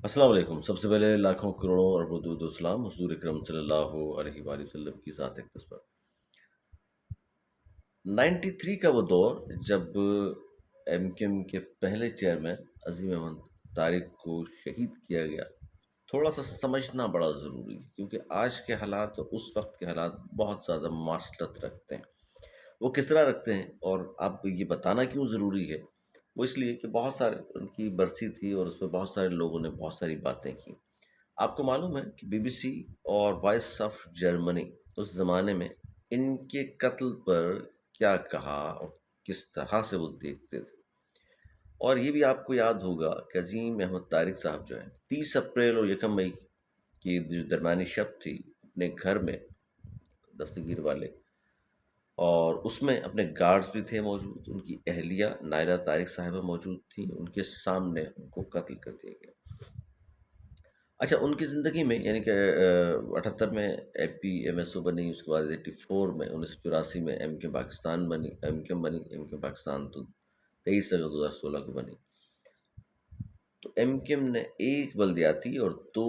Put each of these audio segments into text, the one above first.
السلام علیکم۔ سب سے پہلے لاکھوں کروڑوں اور درود و سلام حضور اکرم صلی اللہ علیہ وآلہ وسلم کی ذات اقدس پر۔ 93 کا وہ دور جب ایم کیو ایم کے پہلے چیئرمین عظیم احمد طارق کو شہید کیا گیا، تھوڑا سا سمجھنا بڑا ضروری ہے، کیونکہ آج کے حالات اور اس وقت کے حالات بہت زیادہ مواصلت رکھتے ہیں۔ وہ کس طرح رکھتے ہیں اور اب یہ بتانا کیوں ضروری ہے؟ وہ اس لیے کہ بہت سارے ان کی برسی تھی اور اس پہ بہت سارے لوگوں نے بہت ساری باتیں کی۔ آپ کو معلوم ہے کہ بی بی سی اور وائس آف جرمنی اس زمانے میں ان کے قتل پر کیا کہا اور کس طرح سے وہ دیکھتے تھے؟ اور یہ بھی آپ کو یاد ہوگا کہ عظیم احمد طارق صاحب جو ہیں 30 اپریل اور 1 مئی کی جو درمیانی شب تھی، اپنے گھر میں دستگیر والے، اور اس میں اپنے گارڈز بھی تھے موجود، ان کی اہلیہ نائرہ طارق صاحبہ موجود تھیں، ان کے سامنے ان کو قتل کر دیا گیا۔ اچھا، ان کی زندگی میں یعنی کہ 78 میں اے پی ایم ایس او بنی، اس کے بعد 84 میں 1984 میں ایم کیو پاکستان بنی، ایم کیو بنی، ایم کیو پاکستان تو 23 اگست 2016 کو بنی۔ تو ایم کیو ایم نے ایک بلدیاتی اور 2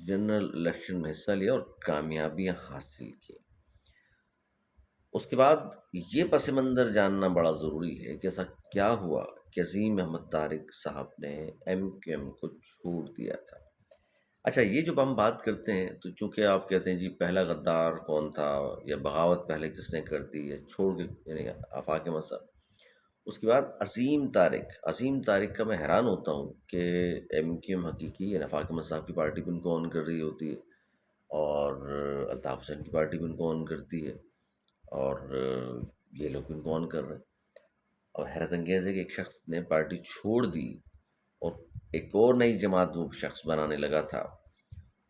جنرل الیکشن میں حصہ لیا اور کامیابیاں حاصل کی۔ اس کے بعد یہ پس منظر جاننا بڑا ضروری ہے کہ ایسا کیا ہوا کہ عظیم احمد طارق صاحب نے ایم کیو ایم کو چھوڑ دیا تھا۔ اچھا، یہ جو ہم بات کرتے ہیں تو چونکہ آپ کہتے ہیں جی پہلا غدار کون تھا، یا بغاوت پہلے کس نے کر دی، یا چھوڑ کے یعنی آفاق مذہب، اس کے بعد عظیم طارق کا میں حیران ہوتا ہوں کہ ایم کیو ایم حقیقی یعنی آفاق مذہب کی پارٹی بھی ان کو آن کر رہی ہوتی ہے، اور الطاف حسین کی پارٹی بھی ان کو آن کرتی ہے، اور یہ لوگ بھی ان کو آن کر رہے ہیں۔ اور حیرت انگیز ہے کہ ایک شخص نے پارٹی چھوڑ دی اور ایک اور نئی جماعت وہ شخص بنانے لگا تھا،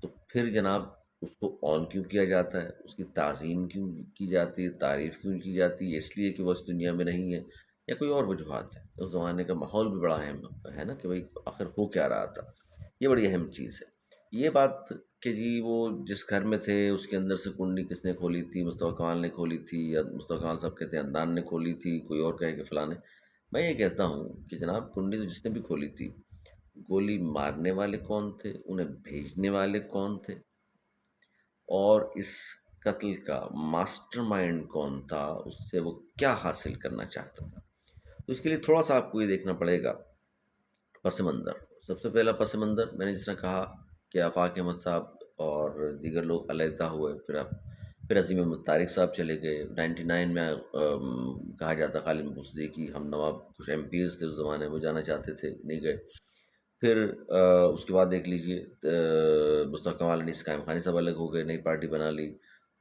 تو پھر جناب اس کو آن کیوں کیا جاتا ہے، اس کی تعظیم کیوں کی جاتی ہے، تعریف کیوں کی جاتی ہے؟ اس لیے کہ وہ اس دنیا میں نہیں ہے، یا کوئی اور وجوہات ہے؟ اس زمانے کا ماحول بھی بڑا اہم ہے نا، کہ بھئی آخر ہو کیا رہا تھا، یہ بڑی اہم چیز ہے۔ یہ بات کہ جی وہ جس گھر میں تھے اس کے اندر سے کنڈی کس نے کھولی تھی، مصطفیٰ کمال نے کھولی تھی، یا مصطفیٰ کمال صاحب کہتے ہیں عدنان نے کھولی تھی، کوئی اور کہے کہ فلاں نے، میں یہ کہتا ہوں کہ جناب کنڈی تو جس نے بھی کھولی تھی، گولی مارنے والے کون تھے، انہیں بھیجنے والے کون تھے، اور اس قتل کا ماسٹر مائنڈ کون تھا، اس سے وہ کیا حاصل کرنا چاہتا تھا؟ تو اس کے لیے تھوڑا سا آپ کو یہ دیکھنا پڑے گا پس منظر۔ سب سے پہلا پس منظر میں نے جس طرح کہا کہ آفاق احمد صاحب اور دیگر لوگ علیحدہ ہوئے، پھر عظیم احمد طارق صاحب چلے گئے۔ 99 میں کہا جاتا خالد محمود صدیقی ہم نواب کچھ ایم پیز تھے اس زمانے میں، وہ جانا چاہتے تھے، نہیں گئے۔ پھر اس کے بعد دیکھ لیجئے مصطفیٰ کمال انیس قائم خانی صاحب الگ ہو گئے، نئی پارٹی بنا لی۔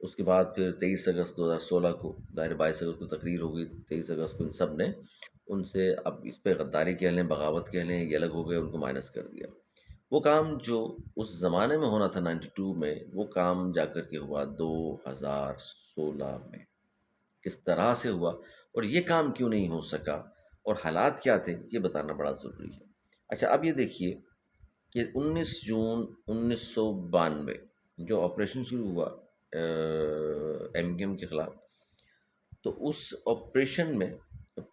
اس کے بعد پھر 23 اگست 2016 کو، ظاہر 22 اگست کو تقریر ہو گئی، 23 اگست کو ان سب نے ان سے اب اس پہ غداری کہہ لیں، بغاوت کہہ لیں، یہ الگ ہو گئے، ان کو مائنس کر دیا۔ وہ کام جو اس زمانے میں ہونا تھا 92 میں، وہ کام جا کر کے ہوا 2016 میں۔ کس طرح سے ہوا اور یہ کام کیوں نہیں ہو سکا اور حالات کیا تھے، یہ بتانا بڑا ضروری ہے۔ اچھا، اب یہ دیکھیے کہ 19 جون 1992 جو آپریشن شروع ہوا ایم کیو ایم کے خلاف، تو اس آپریشن میں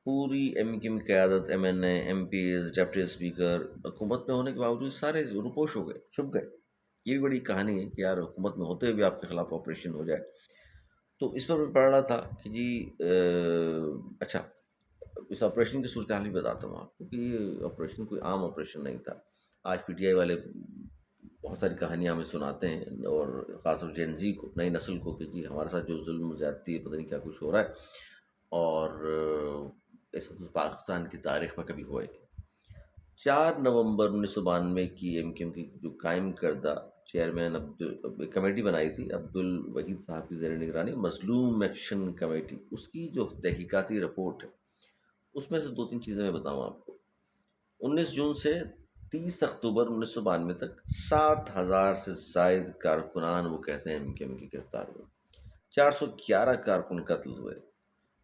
پوری ایم کیو ایم کی قیادت، ایم این اے، ایم پیز، ڈپٹی اسپیکر، حکومت میں ہونے کے باوجود سارے روپوش ہو گئے، چھپ گئے۔ یہ بھی بڑی کہانی ہے کہ یار حکومت میں ہوتے ہوئے بھی آپ کے خلاف آپریشن ہو جائے۔ تو اس پر میں پڑھ رہا تھا کہ جی اچھا، اس آپریشن کی صورتحال بھی بتاتا ہوں آپ کو کہ یہ آپریشن کوئی عام آپریشن نہیں تھا۔ آج پی ٹی آئی والے بہت ساری کہانیاں ہمیں سناتے ہیں، اور خاص طور جین زی کو، نئی نسل کو، کہ جی ہمارے ساتھ جو ظلم و زیادتی ہے، پتہ نہیں کیا کچھ ہو رہا ہے، اور ایسا تو پاکستان کی تاریخ میں کبھی ہوا ہی نہیں۔ 4 نومبر 1992 کی ایم کیو ایم کی جو قائم کردہ چیئرمین ایک کمیٹی بنائی تھی عبد الوحید صاحب کی زیر نگرانی، مظلوم ایکشن کمیٹی، اس کی جو تحقیقاتی رپورٹ ہے اس میں سے 2 3 چیزیں میں بتاؤں آپ کو۔ 19 جون سے 30 اکتوبر 1992 تک 7,000 سے زائد کارکنان، وہ کہتے ہیں ایم کیو ایم کی، گرفتار ہوئے، 411 کارکن قتل ہوئے،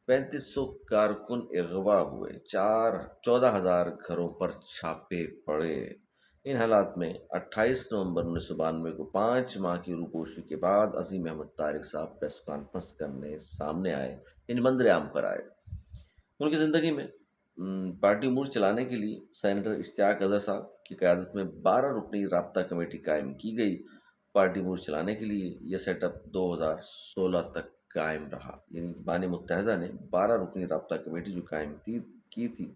3500 کارکن اغوا ہوئے، 14,000 گھروں پر چھاپے پڑے۔ ان حالات میں 28 نومبر 1992 کو 5 ماہ کی روپوشی کے بعد عظیم احمد طارق صاحب پریس کانفرنس کرنے سامنے آئے، یعنی منظر عام پر آئے۔ ان کی زندگی میں پارٹی امور چلانے کے لیے سینیٹر اشتیاق اظہر صاحب کی قیادت میں 12 رکنی رابطہ کمیٹی قائم کی گئی۔ پارٹی امور چلانے کے لیے یہ سیٹ اپ 2016 تک قائم رہا، یعنی بان متحدہ نے 12 رکنی رابطہ کمیٹی جو قائم کی تھی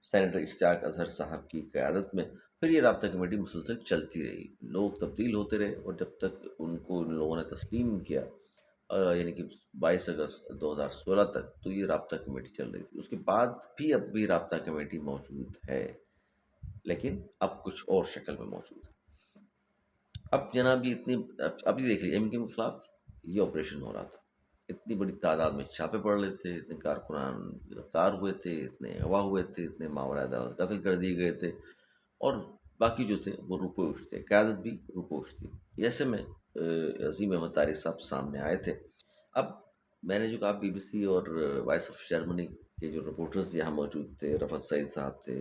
سینیٹر اشتیاق اظہر صاحب کی قیادت میں، پھر یہ رابطہ کمیٹی مسلسل چلتی رہی، لوگ تبدیل ہوتے رہے، اور جب تک ان کو ان لوگوں نے تسلیم کیا، یعنی کہ 22 اگست 2016 تک تو یہ رابطہ کمیٹی چل رہی تھی۔ اس کے بعد بھی اب بھی رابطہ کمیٹی موجود ہے، لیکن اب کچھ اور شکل میں موجود ہے۔ اب جناب یہ اب یہ دیکھ لیجیے، ایم کیو کے خلاف یہ آپریشن ہو رہا تھا، اتنی بڑی تعداد میں چھاپے پڑ رہے تھے، اتنے کارکنان گرفتار ہوئے تھے، اتنے اغوا ہوئے تھے، اتنے ماورا عدالت قتل کر دیے گئے تھے، اور باقی جو تھے وہ روپوش تھے، قیادت بھی روپوش تھی۔ ایسے میں عظیم احمد طارق صاحب سامنے آئے تھے۔ اب میں نے جو کہا، بی بی سی اور وائس آف جرمنی کے جو رپورٹرز یہاں موجود تھے، رفعت سعید صاحب تھے،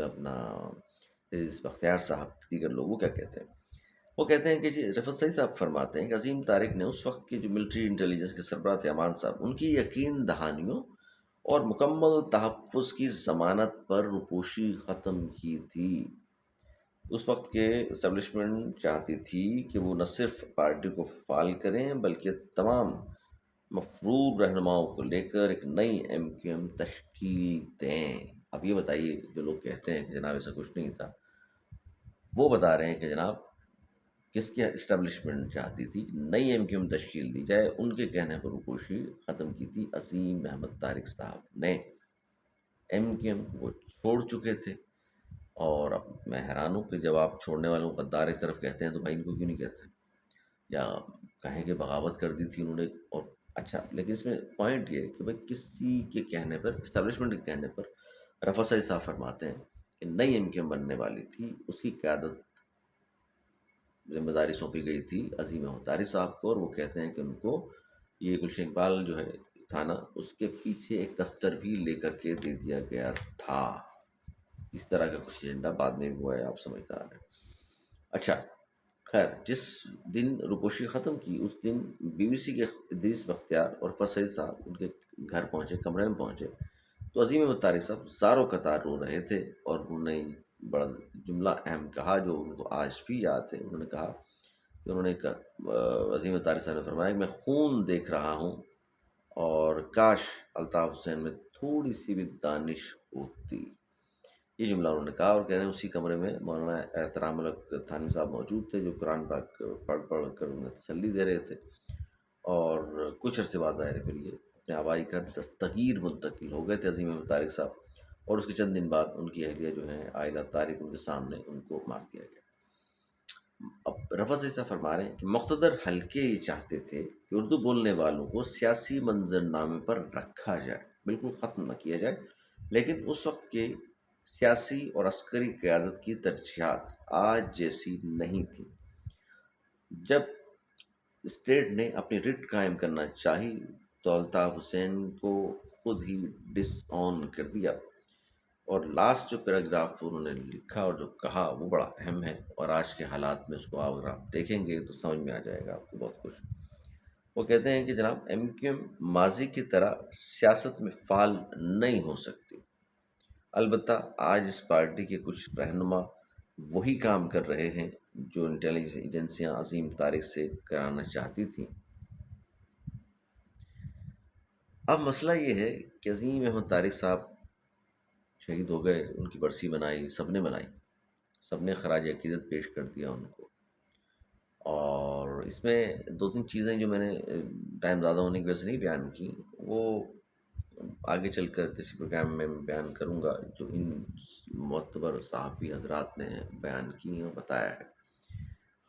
اپنا بختیار صاحب، دیگر لوگ، وہ کیا کہتے ہیں؟ وہ کہتے ہیں کہ جی، رفعت سعید صاحب فرماتے ہیں کہ عظیم طارق نے اس وقت کے جو ملٹری انٹیلیجنس کے سربراہ تھے امان صاحب، ان کی یقین دہانیوں اور مکمل تحفظ کی ضمانت پر روپوشی ختم کی تھی۔ اس وقت کے اسٹیبلشمنٹ چاہتی تھی کہ وہ نہ صرف پارٹی کو فعال کریں بلکہ تمام مفروض رہنماؤں کو لے کر ایک نئی ایم کیو ایم تشکیل دیں۔ اب یہ بتائیے، جو لوگ کہتے ہیں کہ جناب ایسا کچھ نہیں تھا، وہ بتا رہے ہیں کہ جناب کس کی اسٹیبلشمنٹ چاہتی تھی کہ نئی ایم کیو ایم تشکیل دی جائے، ان کے کہنے پر روپوشی ختم کی تھی عظیم احمد طارق صاحب نے۔ ایم کیو ایم کو وہ چھوڑ چکے تھے، اور اب میں حیران ہوں کہ جب آپ چھوڑنے والوں کو غدار ایک طرف کہتے ہیں تو بھائی ان کو کیوں نہیں کہتے، یا کہیں کہ بغاوت کر دی تھی انہوں نے، اور اچھا، لیکن اس میں پوائنٹ یہ ہے کہ بھائی کسی کے کہنے پر، اسٹیبلشمنٹ کے کہنے پر، رفعت سعید صاحب فرماتے ہیں کہ نئی ایم کیو ایم بننے والی تھی، اس کی قیادت، ذمہ داری سونپی گئی تھی عظیم احمد طارق صاحب کو، اور وہ کہتے ہیں کہ ان کو یہ گلشن اقبال جو ہے تھانہ، اس کے پیچھے ایک دفتر بھی لے کر کے دے دیا گیا تھا۔ اس طرح کا کچھ ایجنڈا بعد میں بھی ہوا ہے، آپ سمجھدار ہیں۔ اچھا، خیر، جس دن روپوشی ختم کی، اس دن بی بی سی کے ادریس بختیار اور فصیح صاحب ان کے گھر پہنچے، کمرے میں پہنچے، تو عظیم احمد طارق صاحب زاروں قطار رو رہے تھے، اور انہوں نے بڑا جملہ اہم کہا جو ان کو آج بھی یاد ہے۔ انہوں نے کہا کہ عظیم احمد طارق صاحب نے فرمایا کہ میں خون دیکھ رہا ہوں، اور کاش الطاف حسین میں تھوڑی سی بھی دانش ہوتی۔ یہ جملہ انہوں نے کہا، اور کہہ رہے ہیں اسی کمرے میں مولانا احترام الحق تھانوی صاحب موجود تھے، جو قرآن پاک پڑھ کر انہیں تسلی دے رہے تھے، اور کچھ عرصے بعد ظاہر ہے پھر یہ اپنے آبائی گھر دستگیر منتقل ہو گئے تھے عظیم احمد طارق صاحب، اور اس کے چند دن بعد ان کی اہلیہ جو ہیں عائلہ طارق، ان کے سامنے ان کو مار دیا گیا۔ اب رفعت سے فرما رہے ہیں کہ مقتدر حلقے یہ چاہتے تھے کہ اردو بولنے والوں کو سیاسی منظرنامے پر رکھا جائے، بالکل ختم نہ کیا جائے، لیکن اس وقت کے سیاسی اور عسکری قیادت کی ترجیحات آج جیسی نہیں تھی۔ جب اسٹیٹ نے اپنی رٹ قائم کرنا چاہی تو الطاف حسین کو خود ہی ڈس آن کر دیا، اور لاسٹ جو پیراگراف انہوں نے لکھا اور جو کہا وہ بڑا اہم ہے، اور آج کے حالات میں اس کو اگر آپ دیکھیں گے تو سمجھ میں آ جائے گا آپ کو بہت کچھ۔ وہ کہتے ہیں کہ جناب ایم کیو ایم ماضی کی طرح سیاست میں فعال نہیں ہو سکتی، البتہ آج اس پارٹی کے کچھ رہنما وہی کام کر رہے ہیں جو انٹیلیجنس ایجنسیاں عظیم طارق سے کرانا چاہتی تھیں۔ اب مسئلہ یہ ہے کہ عظیم احمد طارق صاحب شہید ہو گئے، ان کی برسی منائی، سب نے منائی، سب نے خراج عقیدت پیش کر دیا ان کو، اور اس میں دو تین چیزیں جو میں نے ٹائم زیادہ ہونے کی وجہ سے نہیں بیان کی، وہ آگے چل کر کسی پروگرام میں بیان کروں گا، جو ان معتبر صحافی حضرات نے بیان کی ہیں اور بتایا ہے۔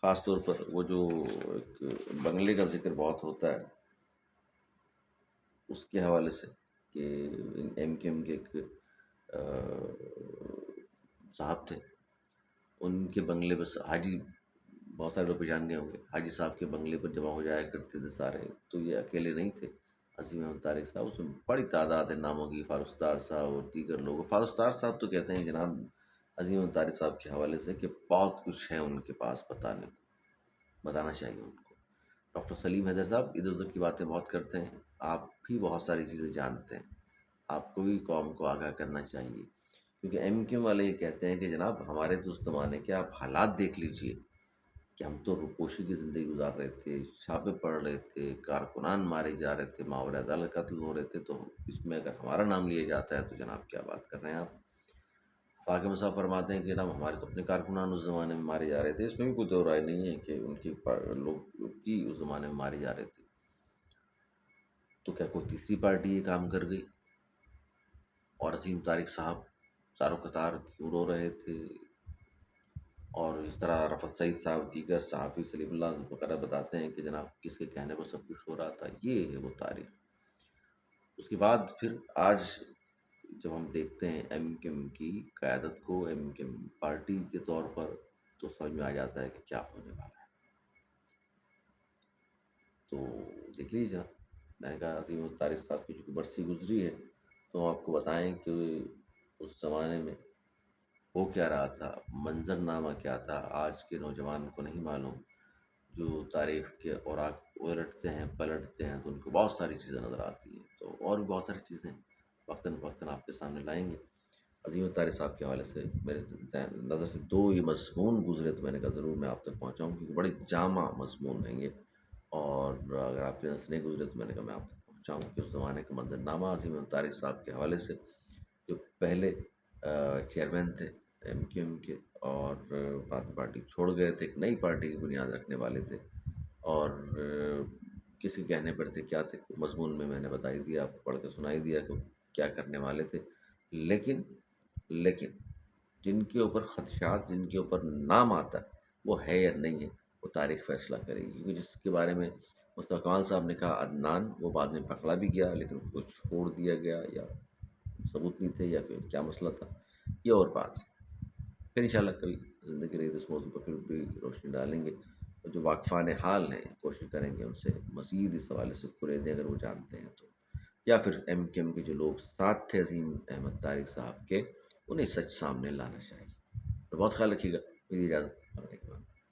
خاص طور پر وہ جو ایک بنگلے کا ذکر بہت ہوتا ہے، اس کے حوالے سے، کہ ایم کیو ایم کے ایک صاحب تھے، ان کے بنگلے پر حاجی، بہت سارے لوگ پہچان گئے ہوں گے، حاجی صاحب کے بنگلے پر جمع ہو جایا کرتے تھے سارے، تو یہ اکیلے نہیں تھے عظیم احمد طارق صاحب، اس میں بڑی تعداد ہے ناموں کی، فاروق ستار صاحب اور دیگر لوگ۔ فاروق ستار صاحب تو کہتے ہیں جناب عظیم احمد طارق صاحب کے حوالے سے کہ بہت کچھ ہے ان کے پاس بتانا چاہیے ان کو۔ ڈاکٹر سلیم حیدر صاحب ادھر ادھر کی باتیں بہت کرتے ہیں، آپ بھی بہت ساری چیزیں جانتے ہیں، آپ کو بھی قوم کو آگاہ کرنا چاہیے، کیونکہ ایم کیو والے یہ کہتے ہیں کہ جناب ہمارے تو اس زمانے کے آپ حالات دیکھ لیجئے کہ ہم تو روپوشی کی زندگی گزار رہے تھے، چھاپے پڑ رہے تھے، کارکنان مارے جا رہے تھے، ماورا عدالت قتل ہو رہے تھے، تو اس میں اگر ہمارا نام لیا جاتا ہے تو جناب کیا بات کر رہے ہیں آپ؟ آگے مصاحب فرماتے ہیں کہ جناب ہمارے تو اپنے کارکنان اس زمانے میں مارے جا رہے تھے، اس میں بھی کوئی دو رائے نہیں ہے کہ ان کی لوگ کی اس زمانے میں مارے جا رہے تھے، تو کیا کوئی تیسری پارٹی یہ کام کر گئی؟ اور عظیم طارق صاحب ساروں قطار کیوں رو رہے تھے؟ اور اس طرح رفعت سعید صاحب دیگر صحافی سلیم اللہ وغیرہ بتاتے ہیں کہ جناب کس کے کہنے پر سب کچھ ہو رہا تھا، یہ ہے وہ تاریخ۔ اس کے بعد پھر آج جب ہم دیکھتے ہیں ایم کیو ایم کی قیادت کو ایم کیو ایم پارٹی کے طور پر، تو سمجھ میں آ جاتا ہے کہ کیا ہونے والا ہے۔ تو دیکھ لیجیے جناب، میں نے کہا عظیم طارق صاحب کی چونکہ برسی گزری ہے تو ہم آپ کو بتائیں کہ اس زمانے میں ہو کیا رہا تھا، منظر نامہ کیا تھا، آج کے نوجوان کو نہیں معلوم۔ جو تاریخ کے اوراق الٹتے ہیں پلٹتے ہیں تو ان کو بہت ساری چیزیں نظر آتی ہیں، تو اور بھی بہت ساری چیزیں وقتاً فوقتاً آپ کے سامنے لائیں گے۔ عظیم طارق صاحب کے حوالے سے میرے نظر سے دو یہ مضمون گزرے تو میں نے کہا ضرور میں آپ تک پہنچاؤں، کیونکہ بڑے جامع مضمون ہیں یہ، اور اگر آپ کے نظر سے نہیں گزرے تو میں نے کہا میں آپ تک پہنچاؤں کہ اس زمانے کا منظر نامہ عظیم طارق صاحب کے حوالے سے، جو پہلے چیئرمین تھے ایم کیو ایم کے، اور بعد میں پارٹی چھوڑ گئے تھے، ایک نئی پارٹی کی بنیاد رکھنے والے تھے، اور کس کے کہنے پر تھے کیا تھے مضمون میں نے بتا ہی دیا، آپ کو پڑھ کے سنا ہی دیا کہ کیا کرنے والے تھے۔ لیکن جن کے اوپر خدشات، جن کے اوپر نام آتا ہے وہ ہے یا نہیں ہے، وہ تاریخ فیصلہ کرے گی، کیونکہ جس کے بارے میں مصطفیٰ کمال صاحب نے کہا عدنان، وہ بعد میں پکڑا بھی گیا لیکن اس کو چھوڑ دیا گیا، یا ثبوت نہیں تھے یا پھر کیا مسئلہ تھا، یہ اور بات ہے۔ پھر انشاءاللہ کبھی زندگی رہی تو اس موضوع پر پھر بھی روشنی ڈالیں گے، اور جو واقفان حال ہیں کوشش کریں گے ان سے مزید اس حوالے سے قریدیں اگر وہ جانتے ہیں تو، یا پھر ایم کیو ایم کے جو لوگ ساتھ تھے عظیم احمد طارق صاحب کے، انہیں سچ سامنے لانا چاہیے۔ تو بہت خیال رکھیے گا، میری اجازت، مرنے کے بعد۔